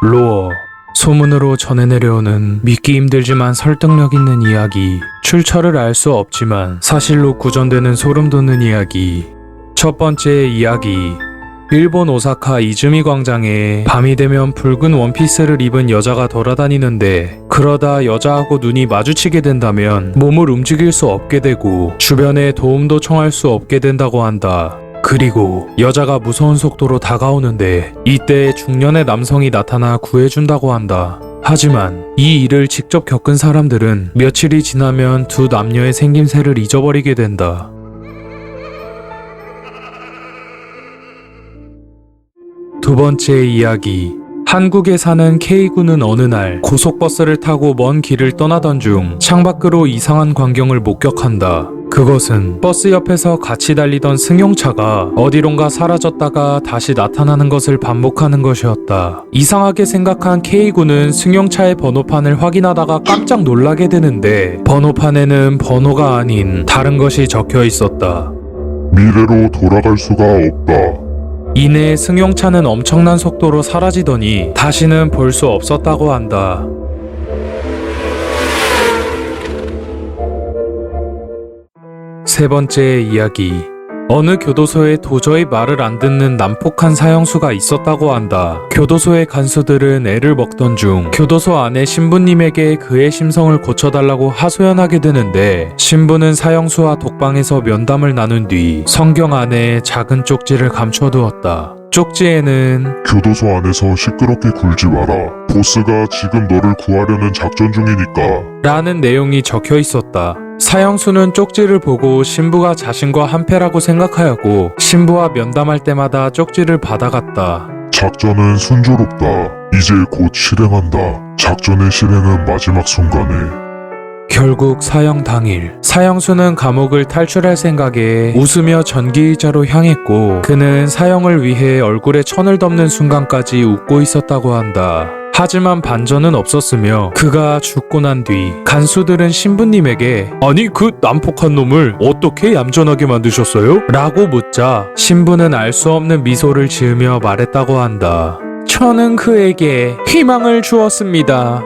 로어. 소문으로 전해 내려오는 믿기 힘들지만 설득력 있는 이야기. 출처를 알 수 없지만 사실로 구전되는 소름 돋는 이야기. 첫 번째 이야기. 일본 오사카 이즈미 광장에 밤이 되면 붉은 원피스를 입은 여자가 돌아다니는데, 그러다 여자하고 눈이 마주치게 된다면 몸을 움직일 수 없게 되고 주변에 도움도 청할 수 없게 된다고 한다. 그리고 여자가 무서운 속도로 다가오는데 이때 중년의 남성이 나타나 구해준다고 한다. 하지만 이 일을 직접 겪은 사람들은 며칠이 지나면 두 남녀의 생김새를 잊어버리게 된다. 두 번째 이야기. 한국에 사는 K군은 어느 날 고속버스를 타고 먼 길을 떠나던 중 창밖으로 이상한 광경을 목격한다. 그것은 버스 옆에서 같이 달리던 승용차가 어디론가 사라졌다가 다시 나타나는 것을 반복하는 것이었다. 이상하게 생각한 K군은 승용차의 번호판을 확인하다가 깜짝 놀라게 되는데, 번호판에는 번호가 아닌 다른 것이 적혀 있었다. 미래로 돌아갈 수가 없다. 이내 승용차는 엄청난 속도로 사라지더니 다시는 볼 수 없었다고 한다. 세 번째 이야기. 어느 교도소에 도저히 말을 안 듣는 난폭한 사형수가 있었다고 한다. 교도소의 간수들은 애를 먹던 중 교도소 안에 신부님에게 그의 심성을 고쳐달라고 하소연하게 되는데, 신부는 사형수와 독방에서 면담을 나눈 뒤 성경 안에 작은 쪽지를 감춰두었다. 쪽지에는 교도소 안에서 시끄럽게 굴지 마라. 보스가 지금 너를 구하려는 작전 중이니까. 라는 내용이 적혀 있었다. 사형수는 쪽지를 보고 신부가 자신과 한패라고 생각하였고, 신부와 면담할 때마다 쪽지를 받아갔다. 작전은 순조롭다. 이제 곧 실행한다. 작전의 실행은 마지막 순간에. 결국 사형 당일, 사형수는 감옥을 탈출할 생각에 웃으며 전기의자로 향했고, 그는 사형을 위해 얼굴에 천을 덮는 순간까지 웃고 있었다고 한다. 하지만 반전은 없었으며, 그가 죽고 난 뒤 간수들은 신부님에게 "아니, 그 난폭한 놈을 어떻게 얌전하게 만드셨어요?" 라고 묻자 신부는 알 수 없는 미소를 지으며 말했다고 한다. "저는 그에게 희망을 주었습니다."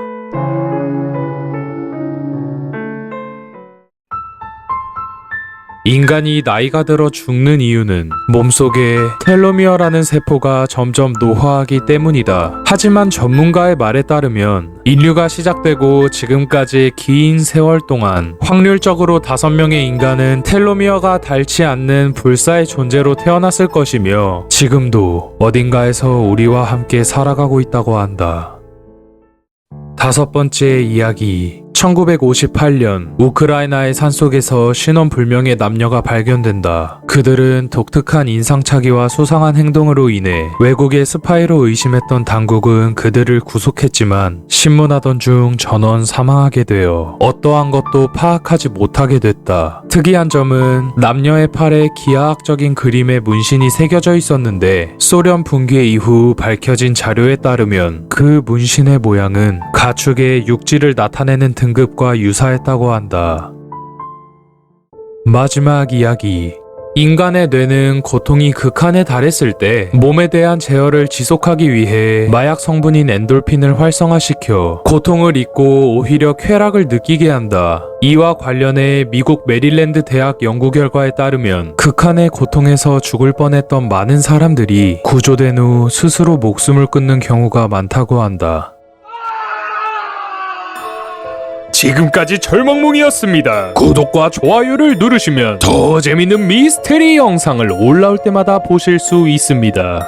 인간이 나이가 들어 죽는 이유는 몸속에 텔로미어라는 세포가 점점 노화하기 때문이다. 하지만 전문가의 말에 따르면 인류가 시작되고 지금까지 긴 세월 동안 확률적으로 5명의 인간은 텔로미어가 닳지 않는 불사의 존재로 태어났을 것이며, 지금도 어딘가에서 우리와 함께 살아가고 있다고 한다. 다섯 번째 이야기. 1958년 우크라이나의 산속에서 신원불명의 남녀가 발견된다. 그들은 독특한 인상착의와 수상한 행동으로 인해 외국의 스파이로 의심했던 당국은 그들을 구속했지만 신문하던 중 전원 사망하게 되어 어떠한 것도 파악하지 못하게 됐다. 특이한 점은 남녀의 팔에 기하학적인 그림의 문신이 새겨져 있었는데, 소련 붕괴 이후 밝혀진 자료에 따르면 그 문신의 모양은 가축의 육지를 나타내는 등급과 유사했다고 한다. 마지막 이야기. 인간의 뇌는 고통이 극한에 달했을 때 몸에 대한 제어를 지속하기 위해 마약 성분인 엔돌핀을 활성화시켜 고통을 잊고 오히려 쾌락을 느끼게 한다. 이와 관련해 미국 메릴랜드 대학 연구 결과에 따르면 극한의 고통에서 죽을 뻔했던 많은 사람들이 구조된 후 스스로 목숨을 끊는 경우가 많다고 한다. 지금까지 절망몽이었습니다. 구독과 좋아요를 누르시면 더 재밌는 미스테리 영상을 올라올 때마다 보실 수 있습니다.